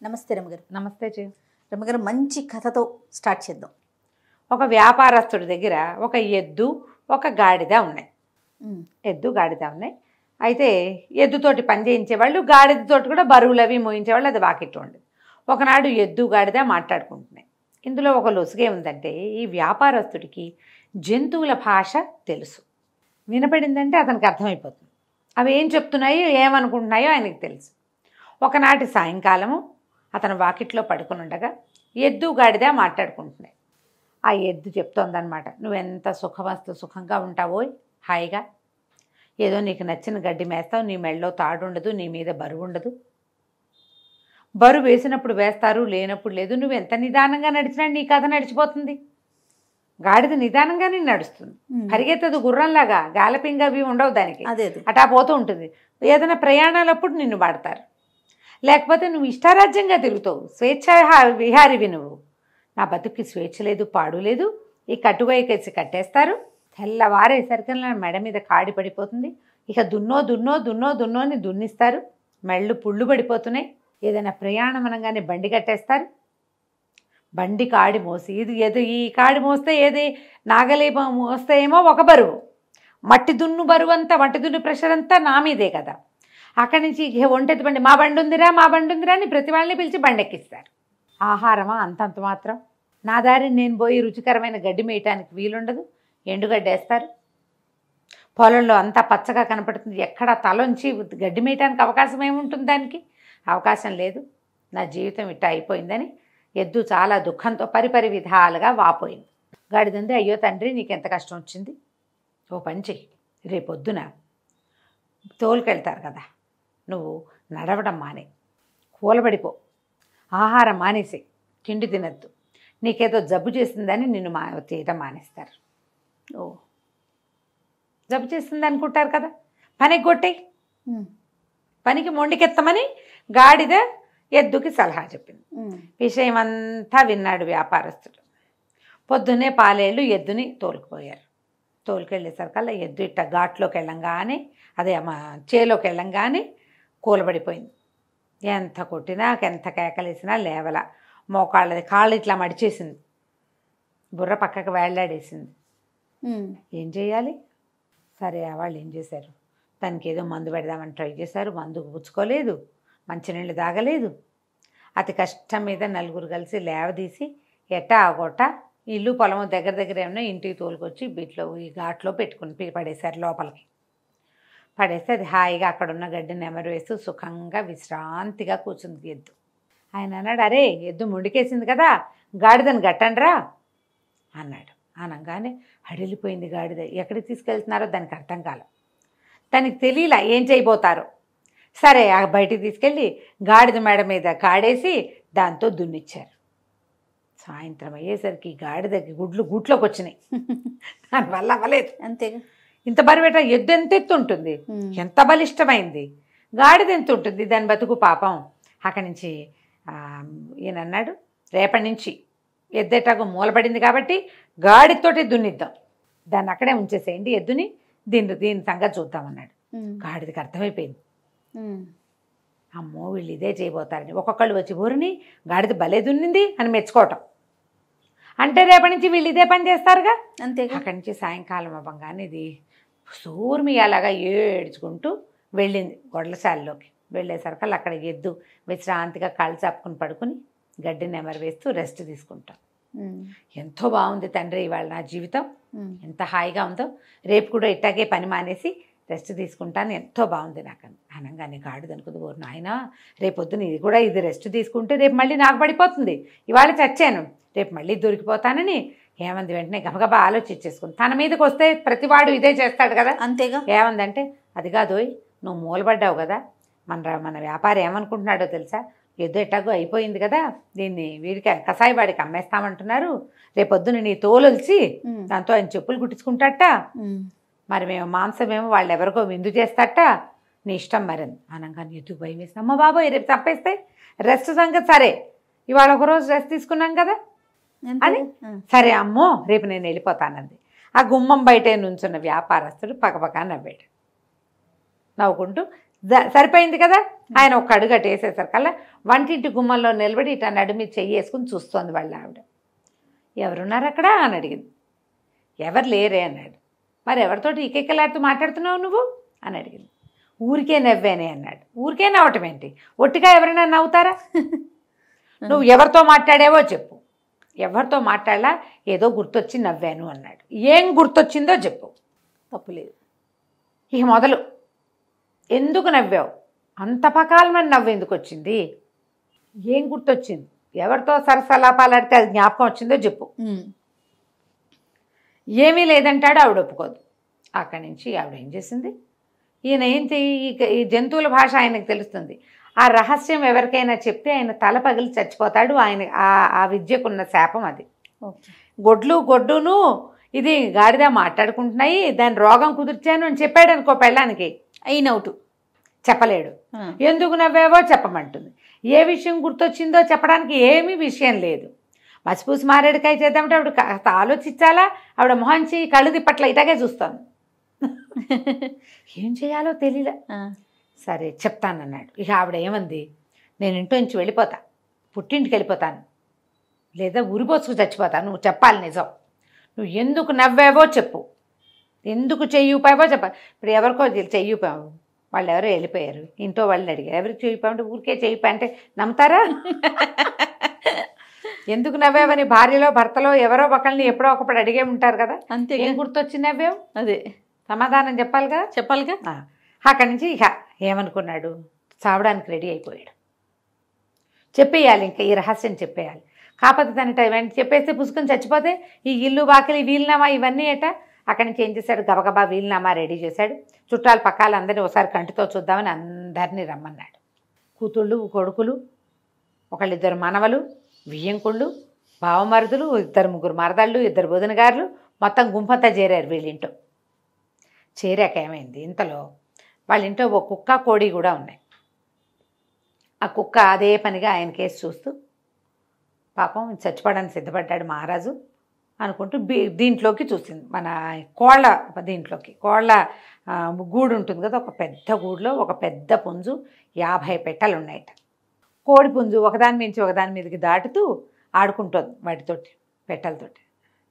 నమస్తే రమగారు. నమస్తే చే రమగారు, మంచి కథతో స్టార్ట్ చేద్దాం. ఒక వ్యాపారస్తుడి దగ్గర ఒక ఎద్దు ఒక గాడిద ఉన్నాయి. ఎద్దు గాడిద ఉన్నాయి. అయితే ఎద్దుతోటి పని చేయించేవాళ్ళు, గాడిదతోటి కూడా బరువులు అవి మోయించేవాళ్ళు. అది వాకిట్లో ఉండేది. ఒకనాడు ఎద్దు గాడిద మాట్లాడుకుంటున్నాయి. ఇందులో ఒక లొసుగే ఉందంటే, ఈ వ్యాపారస్తుడికి జంతువుల భాష తెలుసు. వినపడిందంటే అతనికి అర్థమైపోతుంది. అవి ఏం చెప్తున్నాయో ఏమనుకుంటున్నాయో ఆయనకి తెలుసు. ఒకనాటి సాయంకాలము అతను వాకిట్లో పడుకుని ఉండగా ఎద్దు గాడిద మాట్లాడుకుంటున్నాయి. ఆ ఎద్దు చెప్తోందనమాట, నువ్వెంత సుఖంగా ఉంటావో, హాయిగా ఏదో నీకు నచ్చిన గడ్డి మేస్తావు, నీ మెళ్ళలో తాడు ఉండదు, నీ మీద బరువు ఉండదు. బరువు వేసినప్పుడు వేస్తారు, లేనప్పుడు లేదు. నువ్వు ఎంత నిదానంగా నడిచినా నీ కథ నడిచిపోతుంది. గాడిద నిదానంగానే నడుస్తుంది, పరిగెత్తదు గుర్రంలాగా, గాలపింగ్ అవి ఉండవు దానికి, అటా పోతూ ఉంటుంది. ఏదైనా ప్రయాణాలప్పుడు నిన్ను వాడతారు, లేకపోతే నువ్వు ఇష్టారాజ్యంగా తిరుగుతావు, స్వేచ్ఛ విహారివి నువ్వు. నా బతుక్కి స్వేచ్ఛ లేదు, పాడు లేదు. ఈ కట్టువైకేసి కట్టేస్తారు, తెల్లవారేసరికి నా మెడ మీద కాడి పడిపోతుంది. ఇక దున్నో అని దున్నిస్తారు, మెళ్ళు పుళ్ళు పడిపోతున్నాయి. ఏదైనా ప్రయాణం అనగానే బండి కట్టేస్తారు, బండి కాడి మోసి ఈ కాడి మోస్తే ఏది నాగలి మోస్తే ఏమో ఒక బరువు, మట్టి దున్ను బరువు అంతా, మట్టి దున్ను ప్రెషర్ అంతా నా మీదే కదా. అక్కడి నుంచి ఒంటెత్తి బండి, మా బండి ఉందిరా అని ప్రతి వాళ్ళని పిలిచి బండి ఎక్కిస్తారు. ఆహారమా అంతంత మాత్రం. నా దారిని నేను పోయి రుచికరమైన గడ్డి మేయటానికి వీలుండదు, ఎండుగడ్డి వేస్తారు. పొలంలో అంతా పచ్చగా కనపడుతుంది, ఎక్కడ తలొంచి గడ్డి మేయటానికి అవకాశం ఏముంటుంది? దానికి అవకాశం లేదు. నా జీవితం ఇట్టా అయిపోయిందని ఎద్దు చాలా దుఃఖంతో పరిపరి విధాలుగా వాపోయింది. గాడిదంది, అయ్యో తండ్రి, నీకెంత కష్టం వచ్చింది, ఓ పని చెయ్యి, రేపొద్దున తోలుకెళ్తారు కదా, నువ్వు నడవడం మానే, కూలబడిపో, ఆహారం మానేసి, తిండి తినద్దు, నీకేదో జబ్బు చేసిందని నిన్ను చేయటం మానేస్తారు. ఓ జబ్బు చేసింది అనుకుంటారు కదా, పనికి కొట్టేయి, పనికి మొండికెత్తమని గాడిద ఎద్దుకి సలహా చెప్పింది. విషయం అంతా విన్నాడు వ్యాపారస్తుడు. పొద్దున్నే పాలేళ్ళు ఎద్దుని తోలుకుపోయారు. తోలుకెళ్ళేసరికల్లా ఎద్దు ఇట్ట ఘాట్లోకి వెళ్ళంగానే, అదే చేలోకి వెళ్ళంగానే కూలబడిపోయింది. ఎంత కొట్టినా, ఎంత కేకలేసినా లేవల. మోకాళ్ళది కాళ్ళు ఇట్లా మడిచేసింది, బుర్ర పక్కకు వేళ్లాడేసింది. ఏం చేయాలి? సరే, వాళ్ళు ఏం చేశారు, దానికి ఏదో మందు పెడదామని ట్రై చేశారు. మందు పుచ్చుకోలేదు, మంచినీళ్ళు తాగలేదు. అతి కష్టం మీద నలుగురు కలిసి లేవదీసి ఎట్టా ఆగొట్ట ఇల్లు పొలము దగ్గర ఏమన్నా ఇంటికి తోలుకొచ్చి బిట్లో ఈ ఘాట్లో పెట్టుకుని పడేశారు. లోపలికి పడేస్తే అది హాయిగా అక్కడున్న గడ్డిని నెమరు వేస్తూ సుఖంగా విశ్రాంతిగా కూర్చుంది ఎద్దు. ఆయన అన్నాడు, అరే ఎద్దు ముండికేసింది కదా, గాడిదని గట్టండ్రా అన్నాడు. అనగానే హడిలిపోయింది గాడిద. ఎక్కడికి తీసుకెళ్తున్నారో దానికి అర్థం కాల, దానికి తెలియలా ఏం చేయబోతారో. సరే, బయటికి తీసుకెళ్ళి గాడిద మెడ మీద కాడేసి దాంతో దున్నిచ్చారు. సాయంత్రం అయ్యేసరికి గాడిదకి గుట్లోకి వచ్చినాయి. దానివల్ల అవ్వలేదు. అంతేగా, ఇంత బరువేట ఎద్దు ఎంత ఎత్తు ఉంటుంది, ఎంత బలిష్టమైంది. గాడిద ఎంత ఉంటుంది, దాని బతుకు పాపం. అక్కడి నుంచి ఈయన అన్నాడు, రేపటి నుంచి ఎద్దెటాకు మూలపడింది కాబట్టి గాడితోటి దున్నిద్దాం, దాన్ని అక్కడే ఉంచేసేయండి ఎద్దుని, దీని సంగతి చూద్దామన్నాడు. గాడిదకి అర్థమైపోయింది, అమ్మో వీళ్ళు ఇదే చేయబోతారని. ఒక్కొక్కళ్ళు వచ్చి ఊరిని గాడిద భలే దున్నింది అని మెచ్చుకోవటం. అంటే రేపటి నుంచి వీళ్ళు ఇదే పని చేస్తారుగా. అంతే. అక్కడి నుంచి సాయంకాలం అవ్వగానే ఇది సూర్మి అలాగా ఏడ్చుకుంటూ వెళ్ళింది గొడ్లశాలలోకి. వెళ్ళేసరికి అక్కడ ఎద్దు విశ్రాంతిగా కాళ్ళు చాపుకుని పడుకుని గడ్డిని నెమరు వేస్తూ రెస్ట్ తీసుకుంటాం. ఎంతో బాగుంది తండ్రి, ఇవాళ నా జీవితం ఎంత హాయిగా ఉందో, రేపు కూడా ఇట్టాగే పని మానేసి రెస్ట్ తీసుకుంటాను, ఎంతో బాగుంది నాకు అనగానే గాడిద అనుకుంది, ఓరు నాయన, రేపొద్దున ఇది రెస్ట్ తీసుకుంటే రేపు మళ్ళీ నాకు పడిపోతుంది, ఇవాళ చచ్చాను, రేపు మళ్ళీ దొరికిపోతానని ఏమంది వెంటనే గబగబా ఆలోచించేసుకుంది. తన మీదకి వస్తే ప్రతివాడు ఇదే చేస్తాడు కదా. అంతేగా. ఏమందంటే, అది కాదోయ్, నువ్వు మూలపడ్డావు కదా, మన వ్యాపారం ఏమనుకుంటున్నాడో తెలుసా, ఎద్దు ఎట్టాగో అయిపోయింది కదా, దీన్ని వీడికి కసాయివాడికి అమ్మేస్తామంటున్నారు, రేపొద్దున నీ తోలొలిచి దాంతో ఆయన చెప్పులు కుట్టించుకుంటాట, మరి మేము మాంసమేమో వాళ్ళు ఎవరికో విందు చేస్తాట, నీ ఇష్టం మరి అనగానే ఎద్దుకు భయం వేసింది. అమ్మ బాబోయ్, రేపు తప్పేస్తే రెస్ట్ సంగతి, సరే ఇవాళ ఒకరోజు రెస్ట్ తీసుకున్నాం కదా అని, సరే అమ్మో రేపు నేను వెళ్ళిపోతానంది. ఆ గుమ్మం బయటే నుంచున్న వ్యాపారస్తుడు పక్కపక్క నవ్వాడు. నవ్వుకుంటూ సరిపోయింది కదా. ఆయన ఒక్క అడుగు అటు వేసేసరికల్లా వంటింటి గుమ్మంలో నిలబడి ఇట్లా నడుమి చెయ్యి వేసుకుని చూస్తోంది వాళ్ళ ఆవిడ. ఎవరున్నారు అక్కడ అని అడిగింది. ఎవరు లేరే అన్నాడు. మరి ఎవరితోటి ఈకెక్కలాడుతూ మాట్లాడుతున్నావు నువ్వు అని అడిగింది. ఊరికే నవ్వేనే అన్నాడు. ఊరికే నవ్వటం ఏంటి, ఒట్టిగా ఎవరైనా నవ్వుతారా? నువ్వు ఎవరితో మాట్లాడావో చెప్పు. ఎవరితో మాట్లాడలా, ఏదో గుర్తొచ్చి నవ్వాను అన్నాడు. ఏం గుర్తొచ్చిందో చెప్పు. తప్పులేదు. ఇక మొదలు. ఎందుకు నవ్వావు, అంత పకాలమని నవ్వు ఎందుకు వచ్చింది, ఏం గుర్తొచ్చింది, ఎవరితో సరసలాపాలాడితే అది జ్ఞాపకం వచ్చిందో చెప్పు. ఏమీ లేదంటాడు. ఆవిడ ఒప్పుకోదు. అక్కడి నుంచి ఆవిడ ఏం చేసింది, ఈయన ఏంటి ఈ జంతువుల భాష ఆయనకు తెలుస్తుంది. ఆ రహస్యం ఎవరికైనా చెప్తే ఆయన తల పగిలి చచ్చిపోతాడు. ఆయన ఆ విద్యకున్న శాపం అది. గొడ్డును ఇది గాడిద మాట్లాడుకుంటున్నాయి, దాని రోగం కుదిర్చాను అని చెప్పాడు అనుకో పెళ్ళానికి, అయినవుటు. చెప్పలేడు. ఎందుకు నవ్వావో చెప్పమంటుంది. ఏ విషయం గుర్తొచ్చిందో చెప్పడానికి ఏమీ విషయం లేదు. మసిపూసి మారేడుకాయ చేద్దామంటే ఆవిడ ఆలోచించాలా, ఆవిడ మొహంచి కళ్ళు తిప్పట్ల ఇలాగే చూస్తాను. ఏం చేయాలో తెలియలే. సరే చెప్తానన్నాడు. ఇక ఆవిడ ఏమంది, నేను ఇంట్లో నుంచి వెళ్ళిపోతా, పుట్టింటికి వెళ్ళిపోతాను, లేదా ఉరిపోసుకు చచ్చిపోతాను, నువ్వు చెప్పాలి నిజం. నువ్వు ఎందుకు నవ్వావో చెప్పు, ఎందుకు చెయ్యిపావో చెప్ప. ఇప్పుడు ఎవరికో చెయ్యిపావు, వాళ్ళు ఎవరో వెళ్ళిపోయారు, ఇంట్లో వాళ్ళని అడిగారు, ఎవరికి చెయ్యిపావంటే ఊరికే చెయ్యిపా అంటే నమ్ముతారా? ఎందుకు నవ్వావని భార్యలో భర్తలో ఎవరో ఒకరిని ఎప్పుడో ఒకప్పుడు అడిగే ఉంటారు కదా. అంతే. ఏం గుర్తొచ్చి నవ్వావు, అదే సమాధానం చెప్పాలిగా. చెప్పాలిగా. అక్కడి నుంచి ఇక ఏమనుకున్నాడు, చావడానికి రెడీ అయిపోయాడు. చెప్పేయాలి, ఇంకా ఈ రహస్యం చెప్పేయాలి. కాకపోతే దాని టైం చెప్పేస్తే పుసుకొని చచ్చిపోతే ఈ ఇల్లు వాకిలి వీలునామా ఇవన్నీ ఏట. అక్కడి నుంచి ఏం చేశాడు, గబగబా వీలునామా రెడీ చేశాడు. చుట్టాలు పక్కాలు అందరినీ ఒకసారి కంటితో చూద్దామని అందరినీ రమ్మన్నాడు. కూతుళ్ళు, కొడుకులు, ఒకళ్ళిద్దరు మనవలు, వియ్యంకుళ్ళు, బావమరుదులు, ఇద్దరు ముగ్గురు మరదళ్ళు, ఇద్దరు బొదినగారులు, మొత్తం గుంపంతా చేరారు వీళ్ళింటో. చేరాక ఏమైంది, ఇంతలో వాళ్ళ ఇంట్లో ఒక కుక్క కోడి కూడా ఉన్నాయి. ఆ కుక్క అదే పనిగా ఆయన కేసు చూస్తూ పాపం చచ్చిపోవడానికి సిద్ధపడ్డాడు మహారాజు అనుకుంటూ దీంట్లోకి చూసింది. మన కోళ్ళ దీంట్లోకి, కోళ్ళ గూడు ఉంటుంది కదా, ఒక పెద్ద గూడులో ఒక పెద్ద పుంజు 50 పెట్టెలు ఉన్నాయట. కోడి పుంజు ఒకదాని మించి ఒకదాని మీదకి దాటుతూ ఆడుకుంటుంది వాటితోటి, పెట్టెలతోటి.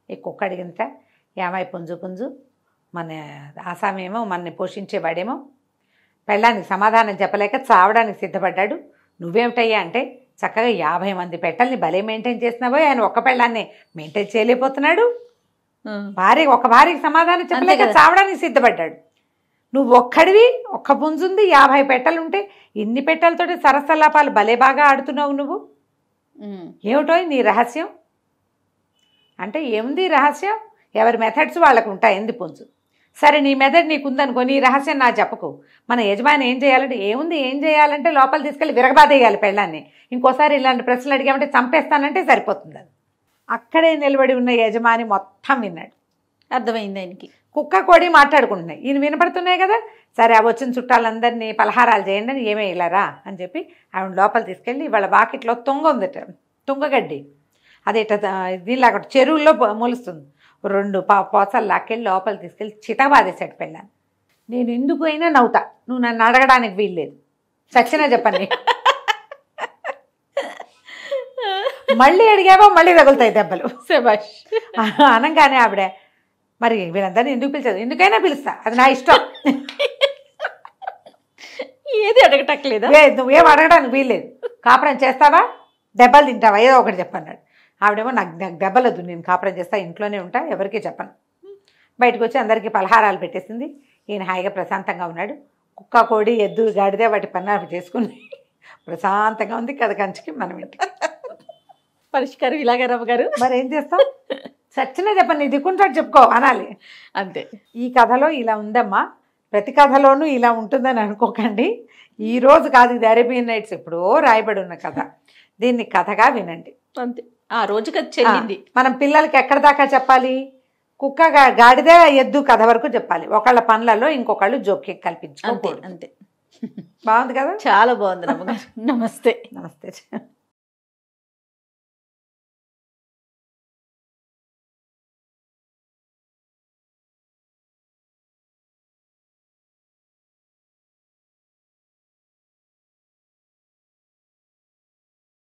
ఈ కుక్క అడిగిందట, ఏమై పుంజు మన ఆసామేమో మనని పోషించేవాడేమో పెళ్ళానికి సమాధానం చెప్పలేక చావడానికి సిద్ధపడ్డాడు. నువ్వేమిటయ్యా అంటే, చక్కగా 50 మంది పెట్టల్ని భలే మెయింటైన్ చేసినావో, ఆయన ఒక్క పెళ్ళాన్ని మెయింటైన్ చేయలేకపోతున్నాడు. ఒక భార్యకి సమాధానం చెప్పలేక చావడానికి సిద్ధపడ్డాడు. నువ్వు ఒక్కడివి, ఒక్క పుంజుంది, 50 పెట్టెలుంటే ఇన్ని పెట్టెలతోటి సరసలాపాలు భలే బాగా ఆడుతున్నావు నువ్వు, ఏమిటో నీ రహస్యం అంటే. ఏముంది రహస్యం, ఎవరి మెథడ్స్ వాళ్ళకు ఉంటాయి. ఎందు పుంజు, సరే నీ మెథడ్ నీకుందనుకో, నీ రహస్యం నా చెప్పకు. మన యజమాని ఏం చేయాలంటే, ఏముంది ఏం చేయాలంటే లోపల తీసుకెళ్ళి విరగబాదేయాలి పెళ్ళాన్ని. ఇంకోసారి ఇలాంటి ప్రశ్నలు అడిగామంటే చంపేస్తానంటే సరిపోతుంది. అది అక్కడే నిలబడి ఉన్న యజమాని మొత్తం విన్నాడు. అర్థమైంది ఆయనకి. కుక్క కోడి మాట్లాడుకుంటున్నాయి, ఈయన వినపడుతున్నాయి కదా. సరే ఆ వచ్చిన చుట్టాలందరినీ పలహారాలు చేయండి అని, ఏమే ఇలారా అని చెప్పి ఆవిడ లోపల తీసుకెళ్ళి వాళ్ళ బాకెట్లో తుంగ ఉందట, తుంగగడ్డి. అది ఇట్లా దీనిలాగా చెరువుల్లో మొలుస్తుంది. 2 పోసలు లాక్కెళ్ళి లోపల తీసుకెళ్ళి చితబాదేశాడు పెళ్ళాన్ని. నేను ఎందుకు అయినా నవ్వుతా, నువ్వు నన్ను అడగడానికి వీల్లేదు, చచ్చినా చెప్పండి. మళ్ళీ అడిగావో మళ్ళీ తగులుతాయి దెబ్బలు. శభాష్. అనగానే ఆవిడ, మరి వీళ్ళందరినీ ఎందుకు పిలిచారు, ఎందుకైనా పిలుస్తా, అది నా ఇష్టం, ఏది అడగటట్లేదా, నువ్వేం అడగడానికి వీల్లేదు, కాపురం చేస్తావా దెబ్బలు తింటావా ఏదో ఒకటి చెప్పన్నాడు. ఆవిడేమో నాకు దెబ్బలొద్దు, నేను కాపురం చేస్తా, ఇంట్లోనే ఉంటా, ఎవరికీ చెప్పను. బయటకు వచ్చి అందరికీ పలహారాలు పెట్టేసింది. ఈయన హాయిగా ప్రశాంతంగా ఉన్నాడు. కుక్క కోడి ఎద్దు గాడిదే వాటి పన్నాలు చేసుకుని ప్రశాంతంగా ఉంది. కథ కంచికి మనం ఇంటికి పరిష్కారం ఇలాగే రమ్మగారు. మరి ఏం చేస్తాం, చచ్చినా చెప్పండి, నీ దిక్కుంటాడు చెప్పుకో అనాలి అంతే. ఈ కథలో ఇలా ఉందమ్మా, ప్రతి కథలోనూ ఇలా ఉంటుందని అనుకోకండి. ఈరోజు కాదు, ఇది అరేబియన్ నైట్స్ ఎప్పుడో రాయబడి ఉన్న కథ. దీన్ని కథగా వినండి అంతే. ఆ రోజు కథ చెల్లింది. మనం పిల్లలకి ఎక్కడ దాకా చెప్పాలి, కుక్క గాడిదే ఎద్దు కథ వరకు చెప్పాలి. ఒకళ్ళ పనులలో ఇంకొకళ్ళు జోక్యం కల్పించుకోకూడదు. అంతే. బాగుంది కదా, చాలా బాగుంది రమ్మగారు. నమస్తే. నమస్తే.